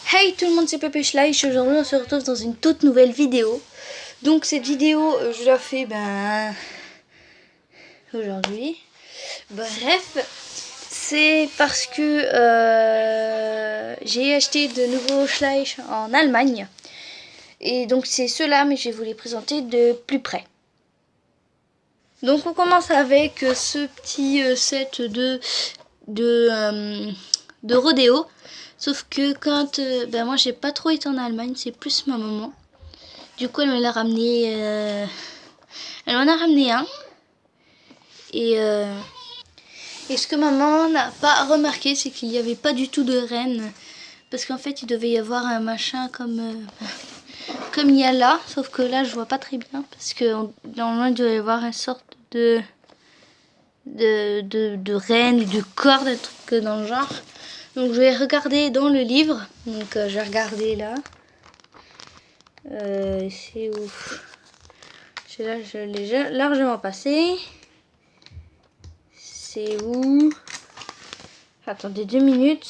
Hey tout le monde, c'est Pépé Schleich. Aujourd'hui on se retrouve dans une toute nouvelle vidéo. Donc cette vidéo je la fais aujourd'hui. Bref, c'est parce que j'ai acheté de nouveaux Schleich en Allemagne. Et donc c'est ceux-là, mais je vais vous les présenter de plus près. Donc on commence avec ce petit set de rodéo. Sauf que quand moi j'ai pas trop été en Allemagne, c'est plus ma maman. Du coup elle me l'a ramené. Elle m'en a ramené un. Et ce que maman n'a pas remarqué, c'est qu'il n'y avait pas du tout de reine. Parce qu'en fait il devait y avoir un machin comme il y a là. Sauf que là je vois pas très bien. Parce que normalement il doit y avoir une sorte de reine, de corde, un truc dans le genre. Donc je vais regarder dans le livre. Donc je vais regarder là. C'est où? Celui-là je l'ai largement passé. C'est où? Attendez 2 minutes.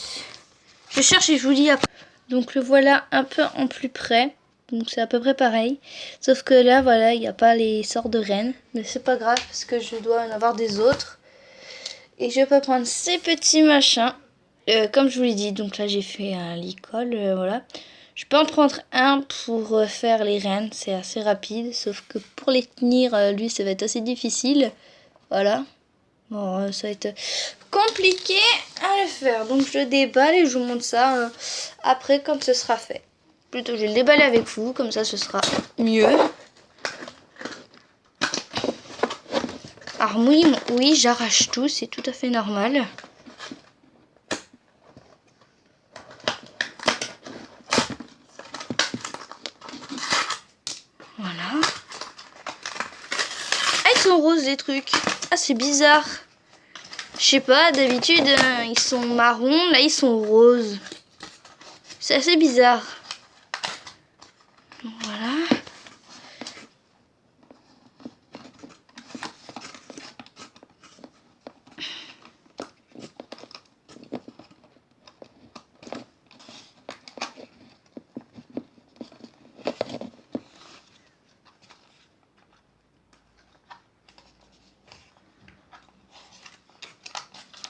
Je cherche et je vous dis après. Donc le voilà un peu en plus près. Donc c'est à peu près pareil. Sauf que là voilà, il n'y a pas les sorts de reines. Mais c'est pas grave parce que je dois en avoir des autres. Et je peux prendre ces petits machins. Comme je vous l'ai dit, donc là j'ai fait un licol, voilà. Je peux en prendre un pour faire les reines, c'est assez rapide. Sauf que pour les tenir, lui, ça va être assez difficile. Voilà. Bon, ça va être compliqué à le faire. Donc je déballe et je vous montre ça après quand ce sera fait. Plutôt, je vais le déballer avec vous, comme ça ce sera mieux. Alors oui, j'arrache tout, c'est tout à fait normal. Voilà. Ah, ils sont roses les trucs. Ah, c'est bizarre. Je sais pas, d'habitude ils sont marrons, là ils sont roses. C'est assez bizarre. Voilà.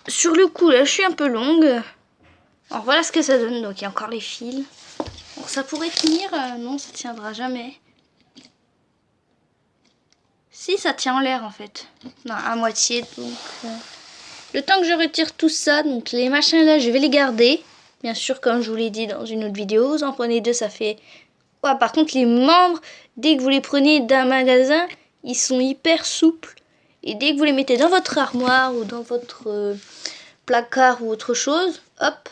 Sur le coup, là, je suis un peu longue. Alors voilà ce que ça donne. Donc il y a encore les fils. Bon, ça pourrait tenir. Non, ça tiendra jamais. Si, ça tient en l'air en fait. Non, à moitié. Donc le temps que je retire tout ça, donc les machins là, je vais les garder. Bien sûr, comme je vous l'ai dit dans une autre vidéo, vous en prenez deux, ça fait... Ouais, par contre, les membres, dès que vous les prenez d'un magasin, ils sont hyper souples. Et dès que vous les mettez dans votre armoire ou dans votre placard ou autre chose, hop,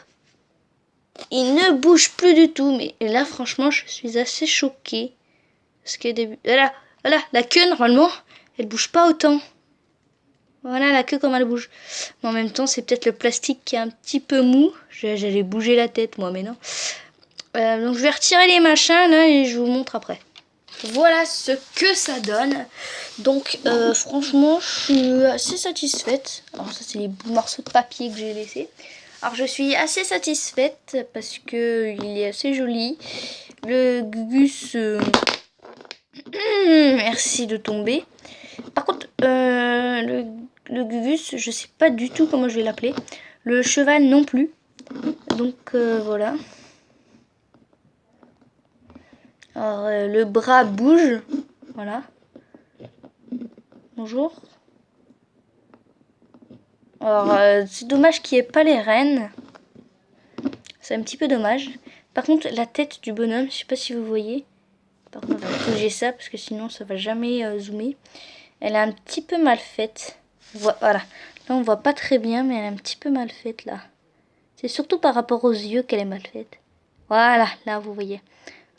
ils ne bougent plus du tout. Mais là, franchement, je suis assez choquée. Parce que voilà, la queue, normalement, elle bouge pas autant. Voilà la queue comme elle bouge. Mais en même temps, c'est peut-être le plastique qui est un petit peu mou. J'allais bouger la tête, moi, mais non. Donc je vais retirer les machins là et je vous montre après. Voilà ce que ça donne. Donc franchement je suis assez satisfaite. Alors ça c'est les morceaux de papier que j'ai laissés. Alors je suis assez satisfaite parce que il est assez joli. Le Gugus merci de tomber. Par contre le Gugus je sais pas du tout comment je vais l'appeler. Le cheval non plus. Donc voilà. Alors, le bras bouge. Voilà. Bonjour. Alors, c'est dommage qu'il n'y ait pas les rênes. C'est un petit peu dommage. Par contre, la tête du bonhomme, je sais pas si vous voyez. Par contre, on va bouger ça parce que sinon, ça va jamais zoomer. Elle est un petit peu mal faite. Voilà. Là, on voit pas très bien, mais elle est un petit peu mal faite, là. C'est surtout par rapport aux yeux qu'elle est mal faite. Voilà, là, vous voyez.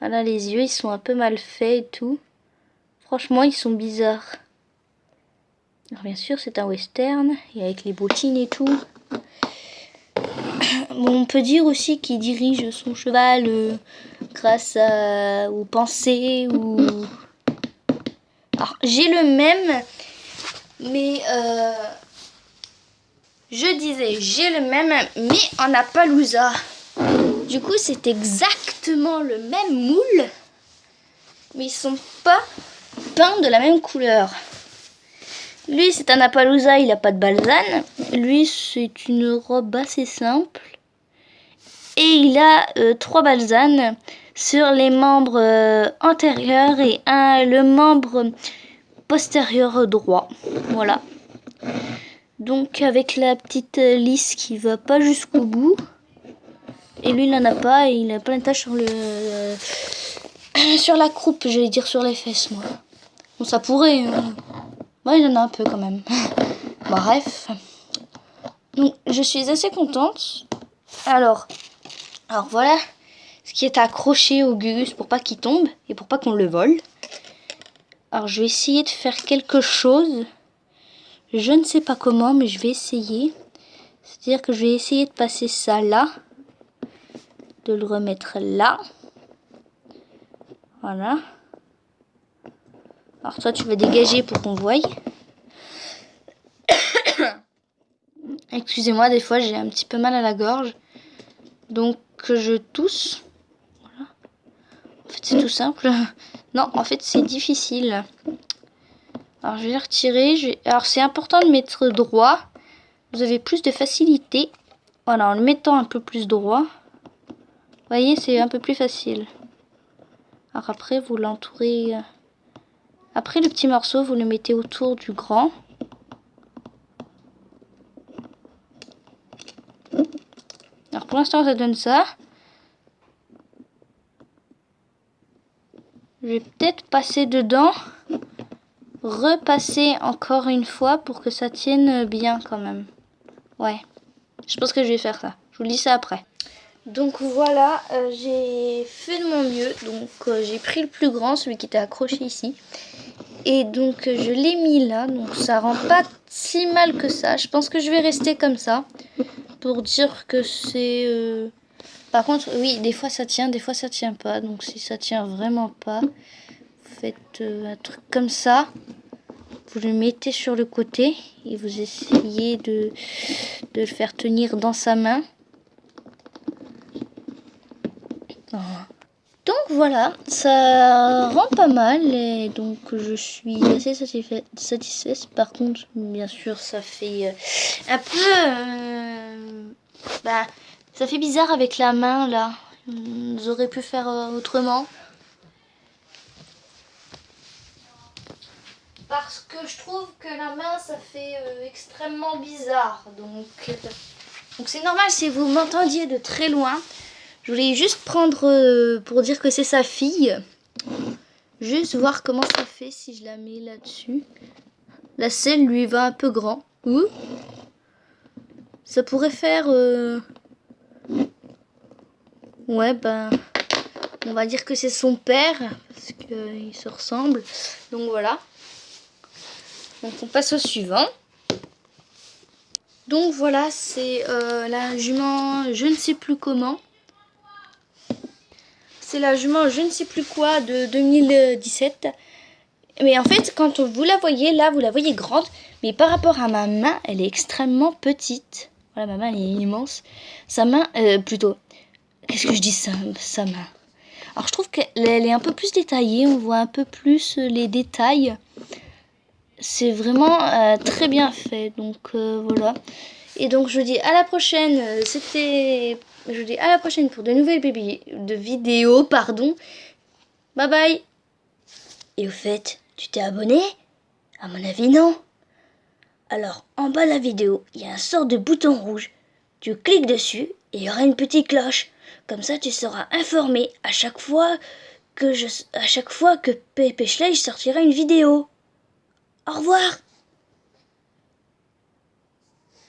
Voilà, les yeux, ils sont un peu mal faits et tout. Franchement, ils sont bizarres. Alors, bien sûr, c'est un western. Et avec les bottines et tout. Bon, on peut dire aussi qu'il dirige son cheval grâce aux pensées ou... Alors, j'ai le même. Mais je disais, j'ai le même. Mais en Appaloosa. Du coup, c'est exactement le même moule, mais ils sont pas peints de la même couleur. Lui, c'est un Appaloosa, il n'a pas de balzane. Lui, c'est une robe assez simple. Et il a 3 balzanes sur les membres antérieurs et le membre postérieur droit. Voilà. Donc avec la petite lisse qui va pas jusqu'au bout. Et lui, il n'en a pas. Et il a plein de taches sur sur la croupe, j'allais dire sur les fesses, moi. Bon, ça pourrait. Moi, il en a un peu quand même. Bref. Donc, je suis assez contente. Alors voilà ce qui est accroché au Gugus pour pas qu'il tombe et pour pas qu'on le vole. Alors, je vais essayer de faire quelque chose. Je ne sais pas comment, mais je vais essayer. C'est-à-dire que je vais essayer de passer ça là. De le remettre là. Voilà. Alors, toi, tu vas dégager pour qu'on voie. Excusez-moi, des fois j'ai un petit peu mal à la gorge. Donc je tousse. Voilà. En fait c'est tout simple. Non, en fait c'est difficile. Alors je vais retirer. Alors c'est important de mettre droit. Vous avez plus de facilité. Voilà, en le mettant un peu plus droit. Vous voyez, c'est un peu plus facile. Alors après vous l'entourez. Après le petit morceau, vous le mettez autour du grand. Alors pour l'instant ça donne ça. Je vais peut-être passer dedans, repasser encore une fois pour que ça tienne bien quand même. Ouais, je pense que je vais faire ça. Je vous dis ça après. Donc voilà, j'ai fait de mon mieux. Donc j'ai pris le plus grand, celui qui était accroché ici. Et donc je l'ai mis là, donc ça rend pas si mal que ça. Je pense que je vais rester comme ça pour dire que c'est... Par contre, oui, des fois ça tient, des fois ça tient pas. Donc si ça tient vraiment pas, vous faites un truc comme ça. Vous le mettez sur le côté et vous essayez de le faire tenir dans sa main. Donc voilà, ça rend pas mal et donc je suis assez satisfaite. Par contre, bien sûr, ça fait un peu... ça fait bizarre avec la main là. Vous auriez pu faire autrement. Parce que je trouve que la main, ça fait extrêmement bizarre. Donc c'est normal si vous m'entendiez de très loin. Je voulais juste prendre pour dire que c'est sa fille. Juste voir comment ça fait si je la mets là-dessus. La selle lui va un peu grand. Ouh. Ça pourrait faire... Ouais, on va dire que c'est son père. Parce qu'ils se ressemblent. Donc voilà. Donc on passe au suivant. Donc voilà, c'est la jument je ne sais plus comment. C'est la jument je ne sais plus quoi de 2017. Mais en fait, quand vous la voyez, là, vous la voyez grande. Mais par rapport à ma main, elle est extrêmement petite. Voilà, ma main, elle est immense. Sa main, plutôt... Qu'est-ce que je dis, sa main? Alors, je trouve qu'elle est un peu plus détaillée. On voit un peu plus les détails. C'est vraiment très bien fait. Donc, voilà. Et donc, je vous dis à la prochaine. Je vous dis à la prochaine pour de nouvelles vidéos. Pardon. Bye bye. Et au fait, tu t'es abonné? À mon avis, non. Alors, en bas de la vidéo, il y a un sort de bouton rouge. Tu cliques dessus et il y aura une petite cloche. Comme ça, tu seras informé à chaque fois que Pépé Schleich sortira une vidéo. Au revoir!